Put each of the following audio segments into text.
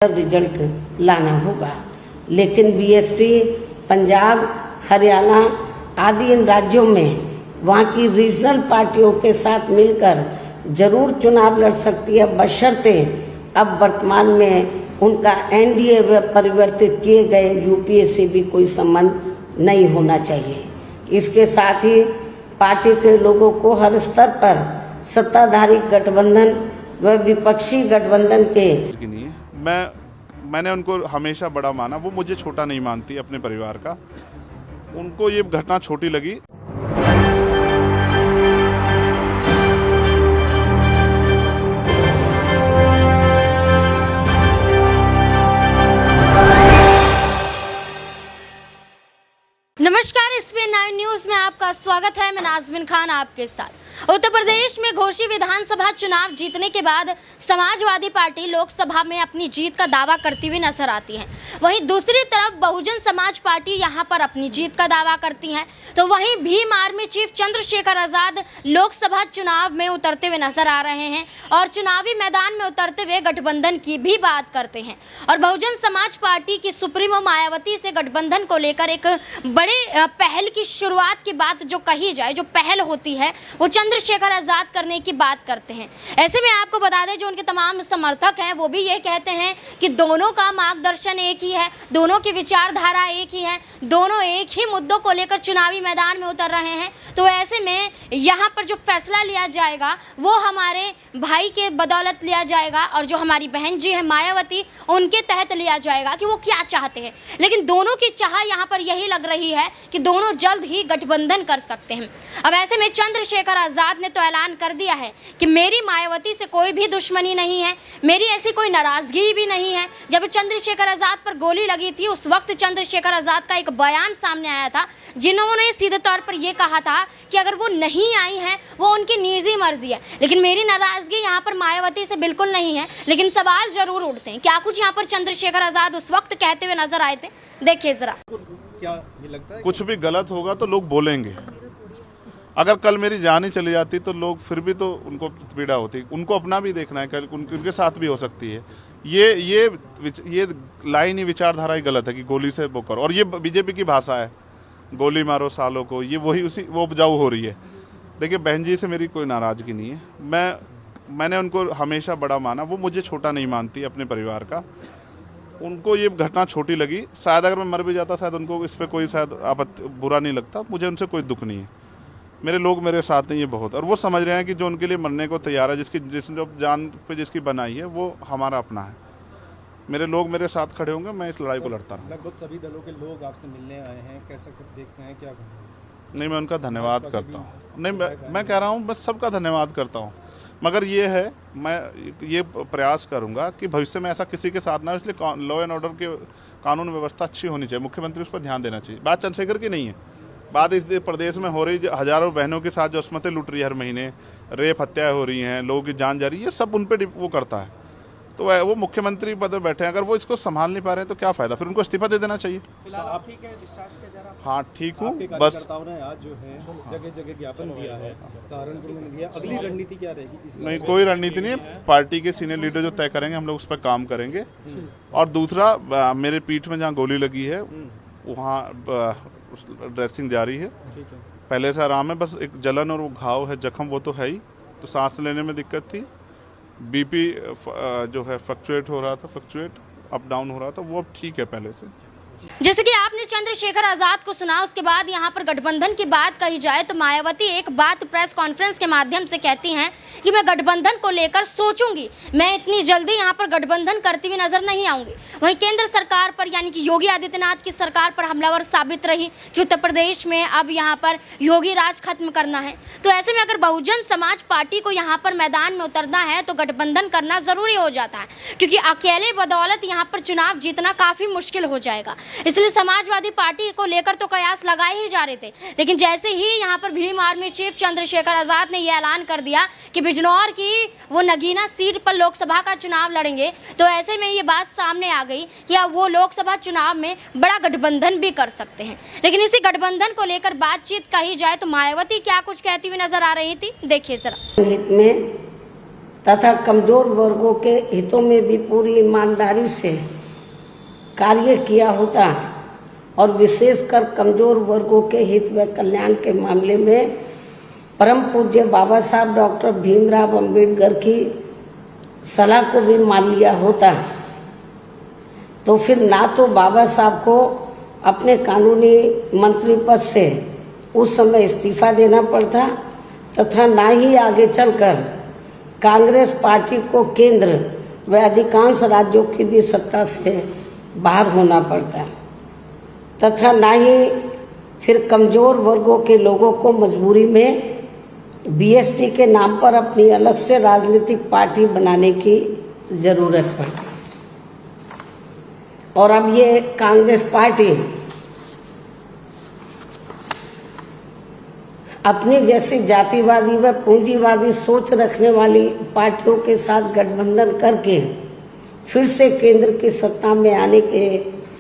Result लाना होगा। लेकिन बीएसपी पंजाब, हरियाणा आदि इन राज्यों में वहाँ की रीजनल पार्टियों के साथ मिलकर जरूर चुनाव लड़ सकती है, बशर्ते अब वर्तमान में उनका एनडीए में परिवर्तित किए गए यूपीए से भी कोई संबंध नहीं होना चाहिए। इसके साथ ही पार्टी के लोगों को हर स्तर पर सत्ताधारी गठबंधन व विपक्षी गठबंधन के मैंने उनको हमेशा बड़ा माना, वो मुझे छोटा नहीं मानती अपने परिवार का। उनको ये घटना छोटी लगी। नमस्कार, SBN 9 न्यूज में आपका स्वागत है। मैं नाज़मीन खान आपके साथ। उत्तर प्रदेश में घोषित विधानसभा चुनाव जीतने के बाद समाजवादी पार्टी लोकसभा में अपनी जीत का दावा करती हुई नजर आती है। वहीं दूसरी तरफ बहुजन समाज पार्टी यहां पर अपनी जीत का दावा करती है। तो वहीं भीम आर्मी चीफ चंद्रशेखर आजाद लोकसभा चुनाव में उतरते हुए नजर आ रहे हैं और चुनावी मैदान में उतरते हुए गठबंधन की भी बात करते हैं। और बहुजन समाज पार्टी की सुप्रीमो मायावती से गठबंधन को लेकर एक बड़े पहल की शुरुआत की बात जो कही जाए, जो पहल होती है वो चंद्रशेखर आजाद करने की बात करते हैं। ऐसे में आपको बता दें, जो उनके तमाम समर्थक हैं वो भी ये कहते हैं कि दोनों का मार्गदर्शन एक ही है, दोनों की विचारधारा एक ही है, दोनों एक ही मुद्दों को लेकर चुनावी मैदान में उतर रहे हैं। तो ऐसे में यहाँ पर जो फैसला लिया जाएगा वो हमारे भाई के बदौलत लिया जाएगा और जो हमारी बहन जी है मायावती, उनके तहत लिया जाएगा कि वो क्या चाहते हैं। लेकिन दोनों की चाह यहाँ पर यही लग रही है कि दोनों जल्द ही गठबंधन कर सकते हैं। अब ऐसे में चंद्रशेखर आजाद ने तो ऐलान कर दिया है कि मेरी मायावती से कोई भी दुश्मनी नहीं है, मेरी ऐसी कोई नाराजगी भी नहीं है। जब चंद्रशेखर आजाद पर गोली लगी थी उस वक्त चंद्रशेखर आजाद का एक बयान सामने आया था, जिन्होंने सीधे तौर पर यह कहा था कि अगर वो नहीं आई हैं वो उनकी निजी मर्जी है, लेकिन मेरी नाराजगी यहाँ पर मायावती से बिल्कुल नहीं है। लेकिन सवाल जरूर उठते हैं, क्या कुछ यहाँ पर चंद्रशेखर आजाद उस वक्त कहते हुए नजर आए थे, देखिए जरा। क्या ये लगता है कुछ भी गलत होगा तो लोग बोलेंगे। अगर कल मेरी जान ही चली जाती तो लोग फिर भी तो उनको पीड़ा होती, उनको अपना भी देखना है, कल उनके साथ भी हो सकती है। ये लाइन ही विचारधारा ही गलत है कि गोली से वो करो, और ये बीजेपी की भाषा है, गोली मारो सालों को, ये वो उपजाऊ हो रही है। देखिए, बहन जी से मेरी कोई नाराजगी नहीं है। मैंने उनको हमेशा बड़ा माना, वो मुझे छोटा नहीं मानती अपने परिवार का। उनको ये घटना छोटी लगी। शायद अगर मैं मर भी जाता शायद उनको इस पर कोई शायद बुरा नहीं लगता। मुझे उनसे कोई दुख नहीं है। मेरे लोग मेरे साथ हैं, ये बहुत, और वो समझ रहे हैं कि जो उनके लिए मरने को तैयार है, जिसने जो जान पे जिसकी बनाई है वो हमारा अपना है। मेरे लोग मेरे साथ खड़े होंगे, मैं इस लड़ाई को लड़ता रहूँगा। लगभग सभी दलों के लोग आपसे मिलने आए हैं, कैसा देखते हैं, क्या नहीं, मैं उनका धन्यवाद करता हूँ। नहीं, मैं कह रहा हूँ, मैं सबका धन्यवाद करता हूँ, मगर ये है, मैं ये प्रयास करूंगा कि भविष्य में ऐसा किसी के साथ ना हो। इसलिए लॉ एंड ऑर्डर के कानून व्यवस्था अच्छी होनी चाहिए, मुख्यमंत्री उस पर ध्यान देना चाहिए। बात चंद्रशेखर की नहीं है, बात इस प्रदेश में हो रही हजारों बहनों के साथ जो अस्मतें लुट रही है, हर महीने रेप हत्याएं हो रही हैं, लोगों की जान जा रही है, ये सब उन पर वो करता है। तो वो मुख्यमंत्री पद पर बैठे हैं, अगर वो इसको संभाल नहीं पा रहे हैं तो क्या फायदा, फिर उनको इस्तीफा दे देना चाहिए। आप ठीक है, डिस्चार्ज किया जा रहा है? हाँ, ठीक हूँ। बस ने आज जो है जगह जगह ज्ञापन दिया है, सहारनपुर में दिया, अगली रणनीति क्या रहेगी? नहीं, कोई रणनीति नहीं है। पार्टी के सीनियर लीडर जो तय करेंगे हम लोग उस पर काम करेंगे। और दूसरा, मेरे पीठ में जहाँ गोली लगी है वहाँ ड्रेसिंग जारी है, पहले से आराम है। बस एक जलन और वो घाव है, जख्म वो तो है ही। तो सांस लेने में दिक्कत थी, बीपी जो है फ्लक्चुएट हो रहा था, अप डाउन हो रहा था, वो अब ठीक है पहले से। जैसे कि आपने चंद्रशेखर आजाद को सुना, उसके बाद यहाँ पर गठबंधन की बात कही जाए तो मायावती एक बात प्रेस कॉन्फ्रेंस के माध्यम से कहती हैं कि मैं गठबंधन को लेकर सोचूंगी, मैं इतनी जल्दी यहाँ पर गठबंधन करती हुई नजर नहीं आऊंगी। वहीं केंद्र सरकार पर यानी कि योगी आदित्यनाथ की सरकार पर हमलावर साबित रही कि उत्तर प्रदेश में अब यहाँ पर योगी राज खत्म करना है। तो ऐसे में अगर बहुजन समाज पार्टी को यहाँ पर मैदान में उतरना है तो गठबंधन करना जरूरी हो जाता है, क्योंकि अकेले बदौलत यहाँ पर चुनाव जीतना काफी मुश्किल हो जाएगा। इसलिए समाजवादी पार्टी को लेकर तो कयास लगाए ही जा रहे थे, लेकिन जैसे ही यहाँ पर भीम आर्मी चीफ चंद्रशेखर आजाद ने यह ऐलान कर दिया कि बिजनौर की वो नगीना सीट पर लोकसभा का चुनाव लड़ेंगे, तो ऐसे में ये बात सामने आ गई कि अब वो लोकसभा चुनाव में बड़ा गठबंधन भी कर सकते हैं। लेकिन इसी गठबंधन को लेकर बातचीत कही जाए तो मायावती क्या कुछ कहती हुई नजर आ रही थी, देखिए जरा। हित में तथा कमजोर वर्गों के हितों में भी पूरी ईमानदारी से कार्य किया होता और विशेषकर कमजोर वर्गों के हित व कल्याण के मामले में परम पूज्य बाबा साहब डॉक्टर भीमराव अंबेडकर की सलाह को भी मान लिया होता, तो फिर ना तो बाबा साहब को अपने कानूनी मंत्री पद से उस समय इस्तीफा देना पड़ता तथा ना ही आगे चलकर कांग्रेस पार्टी को केंद्र व अधिकांश राज्यों की भी सत्ता से बाहर होना पड़ता तथा ना ही फिर कमजोर वर्गों के लोगों को मजबूरी में बीएसपी के नाम पर अपनी अलग से राजनीतिक पार्टी बनाने की जरूरत पड़ती। और अब ये कांग्रेस पार्टी अपनी जैसी जातिवादी व पूंजीवादी सोच रखने वाली पार्टियों के साथ गठबंधन करके फिर से केंद्र की सत्ता में आने के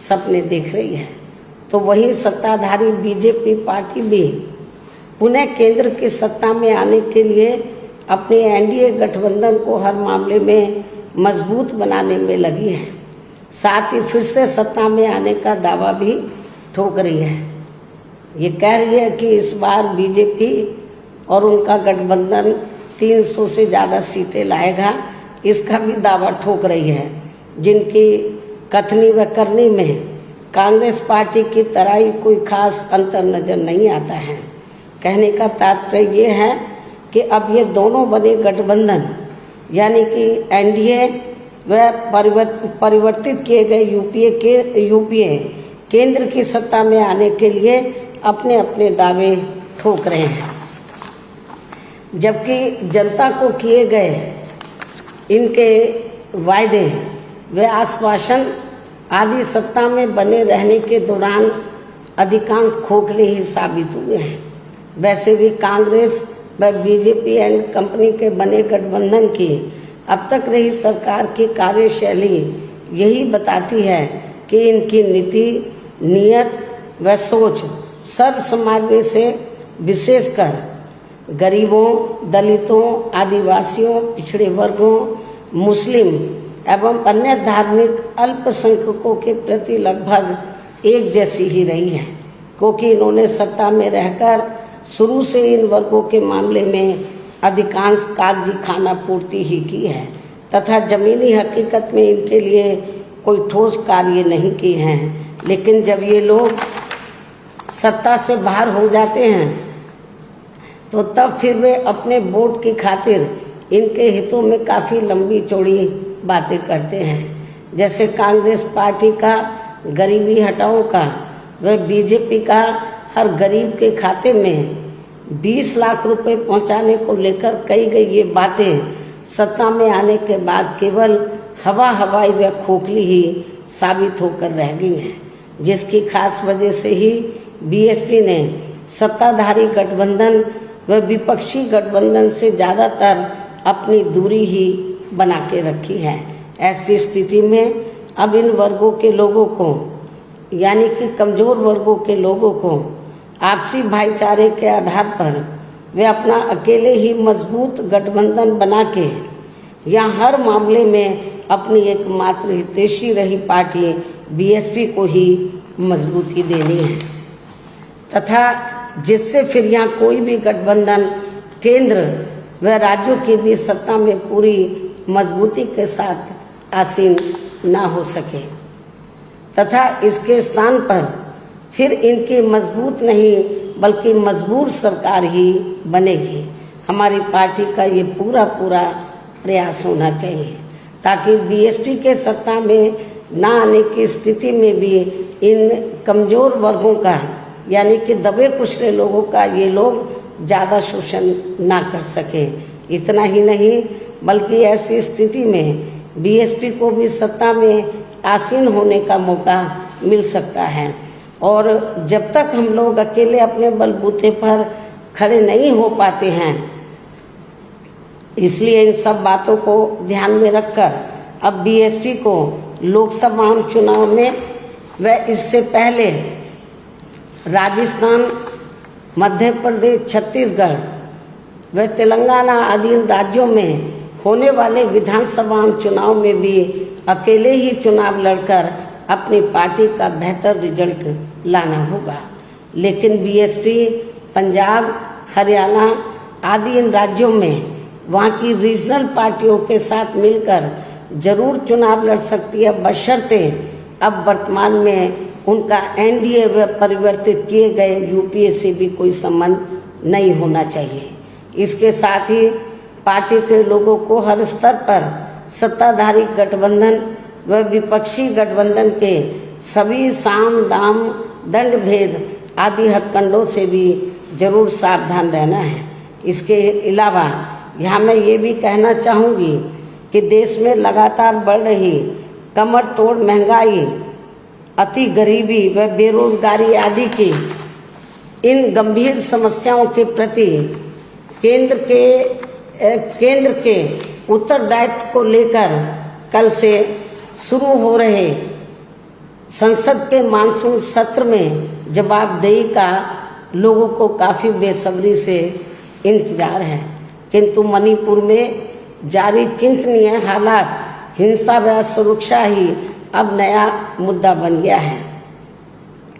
सपने देख रही है, तो वही सत्ताधारी बीजेपी पार्टी भी पुनः केंद्र की सत्ता में आने के लिए अपने एनडीए गठबंधन को हर मामले में मजबूत बनाने में लगी है। साथ ही फिर से सत्ता में आने का दावा भी ठोक रही है। ये कह रही है कि इस बार बीजेपी और उनका गठबंधन 300 से ज़्यादा सीटें लाएगा, इसका भी दावा ठोक रही है। जिनकी कथनी व करनी में कांग्रेस पार्टी की तरह ही कोई खास अंतर नजर नहीं आता है। कहने का तात्पर्य ये है कि अब ये दोनों बने गठबंधन यानी कि एनडीए व परिवर्तित किए गए यूपीए केंद्र की सत्ता में आने के लिए अपने अपने दावे ठोक रहे हैं, जबकि जनता को किए गए इनके वायदे व आश्वासन आदि सत्ता में बने रहने के दौरान अधिकांश खोखले ही साबित हुए हैं। वैसे भी कांग्रेस व बीजेपी एंड कंपनी के बने गठबंधन की अब तक रही सरकार की कार्यशैली यही बताती है कि इनकी नीति, नियत व सोच सर्व समाज में से विशेषकर गरीबों, दलितों, आदिवासियों, पिछड़े वर्गों, मुस्लिम एवं अन्य धार्मिक अल्पसंख्यकों के प्रति लगभग एक जैसी ही रही है, क्योंकि इन्होंने सत्ता में रहकर शुरू से इन वर्गों के मामले में अधिकांश कागजी खाना पूर्ति ही की है तथा जमीनी हकीकत में इनके लिए कोई ठोस कार्य नहीं किए हैं। लेकिन जब ये लोग सत्ता से बाहर हो जाते हैं तो तब फिर वे अपने वोट की खातिर इनके हितों में काफ़ी लंबी चौड़ी बातें करते हैं। जैसे कांग्रेस पार्टी का गरीबी हटाओ का व बीजेपी का हर गरीब के खाते में 20 लाख रुपए पहुंचाने को लेकर कही गई ये बातें सत्ता में आने के बाद केवल हवाई व खोखली ही साबित होकर रह गई हैं, जिसकी खास वजह से ही बीएसपी ने सत्ताधारी गठबंधन व विपक्षी गठबंधन से ज़्यादातर अपनी दूरी ही बना के रखी है। ऐसी स्थिति में अब इन वर्गों के लोगों को यानी कि कमजोर वर्गों के लोगों को आपसी भाईचारे के आधार पर वे अपना अकेले ही मजबूत गठबंधन बना के या हर मामले में अपनी एकमात्र हितैषी रही पार्टी बीएसपी को ही मजबूती देनी है तथा जिससे फिर यहाँ कोई भी गठबंधन केंद्र व राज्यों की भी सत्ता में पूरी मजबूती के साथ आसीन ना हो सके तथा इसके स्थान पर फिर इनकी मजबूत नहीं बल्कि मजबूर सरकार ही बनेगी। हमारी पार्टी का ये पूरा प्रयास होना चाहिए ताकि बीएसपी के सत्ता में ना आने की स्थिति में भी इन कमजोर वर्गों का यानी कि दबे कुचले लोगों का ये लोग ज़्यादा शोषण ना कर सके। इतना ही नहीं बल्कि ऐसी स्थिति में बीएसपी को भी सत्ता में आसीन होने का मौका मिल सकता है। और जब तक हम लोग अकेले अपने बलबूते पर खड़े नहीं हो पाते हैं, इसलिए इन सब बातों को ध्यान में रखकर अब बीएसपी को लोकसभा चुनाव में व इससे पहले राजस्थान, मध्य प्रदेश, छत्तीसगढ़ व तेलंगाना आदि राज्यों में होने वाले विधानसभा चुनाव में भी अकेले ही चुनाव लड़कर अपनी पार्टी का बेहतर रिजल्ट लाना होगा। लेकिन बीएसपी पंजाब, हरियाणा आदि इन राज्यों में वहाँ की रीजनल पार्टियों के साथ मिलकर जरूर चुनाव लड़ सकती है, बशर्ते अब वर्तमान में उनका एनडीए व परिवर्तित किए गए यूपीए से भी कोई संबंध नहीं होना चाहिए। इसके साथ ही पार्टी के लोगों को हर स्तर पर सत्ताधारी गठबंधन व विपक्षी गठबंधन के सभी साम दाम दंड भेद आदि हथकंडों से भी जरूर सावधान रहना है। इसके अलावा यहाँ मैं ये भी कहना चाहूँगी कि देश में लगातार बढ़ रही कमर तोड़ महंगाई, अति गरीबी व बेरोजगारी आदि की इन गंभीर समस्याओं के प्रति केंद्र के उत्तरदायित्व को लेकर कल से शुरू हो रहे संसद के मानसून सत्र में जवाबदेही का लोगों को काफी बेसब्री से इंतजार है। किंतु मणिपुर में जारी चिंतनीय हालात, हिंसा व सुरक्षा ही अब नया मुद्दा बन गया है।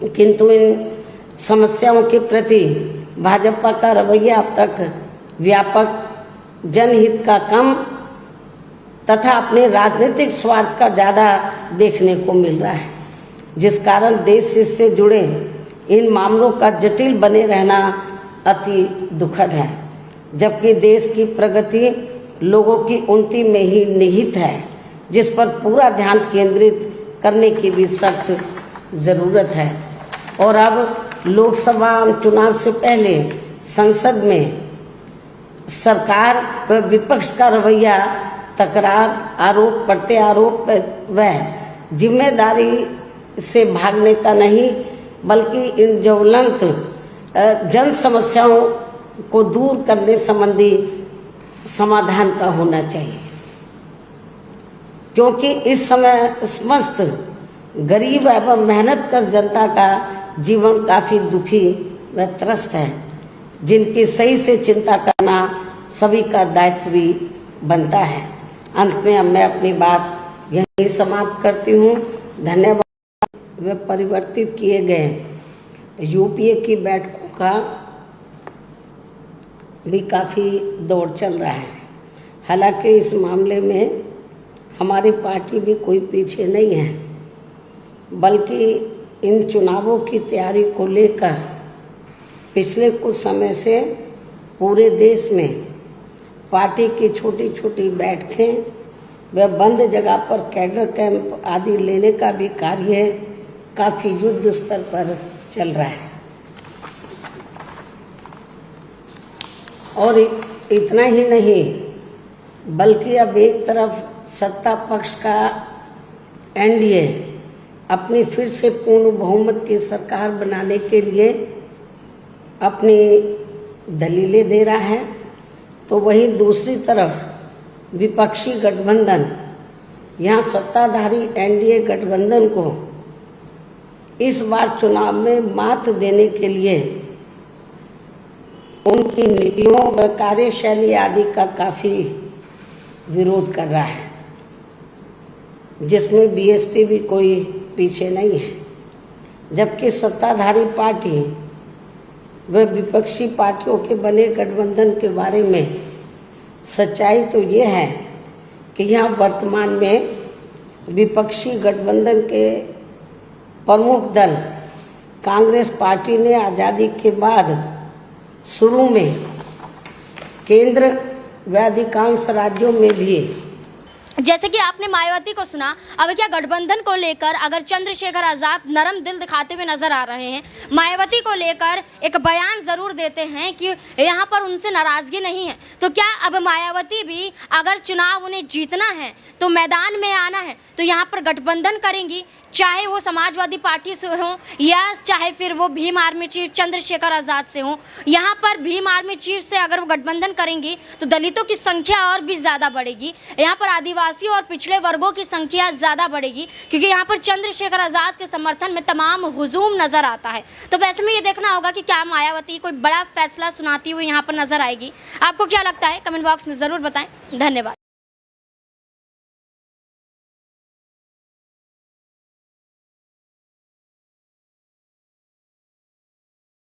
किंतु इन समस्याओं के प्रति भाजपा का रवैया अब तक व्यापक जनहित का कम तथा अपने राजनीतिक स्वार्थ का ज़्यादा देखने को मिल रहा है, जिस कारण देश से जुड़े इन मामलों का जटिल बने रहना अति दुखद है। जबकि देश की प्रगति लोगों की उन्नति में ही निहित है, जिस पर पूरा ध्यान केंद्रित करने की भी सख्त ज़रूरत है। और अब लोकसभा चुनाव से पहले संसद में सरकार व विपक्ष का रवैया तकरार, आरोप प्रत्यारोप व जिम्मेदारी से भागने का नहीं, बल्कि इन ज्वलंत जन समस्याओं को दूर करने संबंधी समाधान का होना चाहिए। क्योंकि इस समय समस्त गरीब एवं मेहनतकश जनता का जीवन काफी दुखी व त्रस्त है, जिनकी सही से चिंता करना सभी का दायित्व भी बनता है। अंत में अब मैं अपनी बात यहीं समाप्त करती हूँ। धन्यवाद। वे परिवर्तित किए गए यूपीए की बैठकों का भी काफ़ी दौर चल रहा है। हालांकि इस मामले में हमारी पार्टी भी कोई पीछे नहीं है, बल्कि इन चुनावों की तैयारी को लेकर पिछले कुछ समय से पूरे देश में पार्टी की छोटी छोटी बैठकें व बंद जगह पर कैडर कैंप आदि लेने का भी कार्य काफ़ी युद्ध स्तर पर चल रहा है। और इतना ही नहीं, बल्कि अब एक तरफ सत्ता पक्ष का एनडीए अपनी फिर से पूर्ण बहुमत की सरकार बनाने के लिए अपनी दलीलें दे रहा है, तो वहीं दूसरी तरफ विपक्षी गठबंधन यहाँ सत्ताधारी एनडीए गठबंधन को इस बार चुनाव में मात देने के लिए उनकी नीतियों व कार्यशैली आदि का काफ़ी विरोध कर रहा है, जिसमें बीएसपी भी कोई पीछे नहीं है। जबकि सत्ताधारी पार्टी व विपक्षी पार्टियों के बने गठबंधन के बारे में सच्चाई तो ये है कि यहाँ वर्तमान में विपक्षी गठबंधन के प्रमुख दल कांग्रेस पार्टी ने आज़ादी के बाद शुरू में केंद्र व अधिकांश राज्यों में भी, जैसे कि आपने मायावती को सुना, अब क्या गठबंधन को लेकर अगर चंद्रशेखर आजाद नरम दिल दिखाते हुए नजर आ रहे हैं, मायावती को लेकर एक बयान जरूर देते हैं कि यहाँ पर उनसे नाराजगी नहीं है, तो क्या अब मायावती भी अगर चुनाव उन्हें जीतना है तो मैदान में आना है तो यहाँ पर गठबंधन करेंगी, चाहे वो समाजवादी पार्टी से हो या चाहे फिर वो भीम आर्मी चीफ चंद्रशेखर आज़ाद से हो। यहाँ पर भीम आर्मी चीफ से अगर वो गठबंधन करेंगी तो दलितों की संख्या और भी ज़्यादा बढ़ेगी, यहाँ पर आदिवासियों और पिछड़े वर्गों की संख्या ज़्यादा बढ़ेगी, क्योंकि यहाँ पर चंद्रशेखर आज़ाद के समर्थन में तमाम हुजूम नज़र आता है। तो वैसे में ये देखना होगा कि क्या मायावती कोई बड़ा फैसला सुनाती हुई यहाँ पर नजर आएगी। आपको क्या लगता है, कमेंट बॉक्स में ज़रूर बताएं। धन्यवाद।